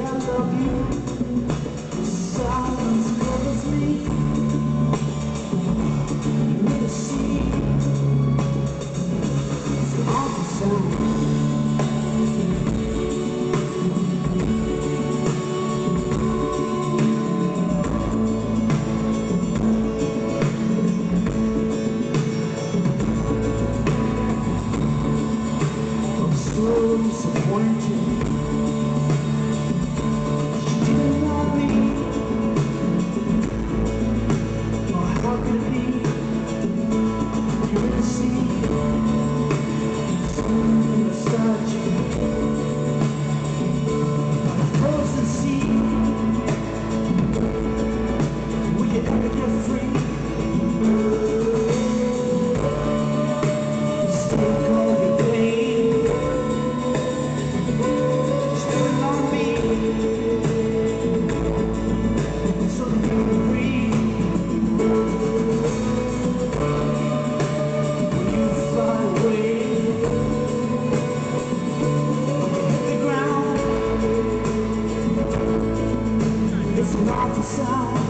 I love you. Silence covers me. You need to see it's awful sound. I'm so disappointed. She didn't want me. Oh, how could it be? You really see something beside you. A frozen sea. Will you ever get free? Take all your pain, spill it on me, so that you can breathe. When you fly away, when you hit the ground, it's an awful sound.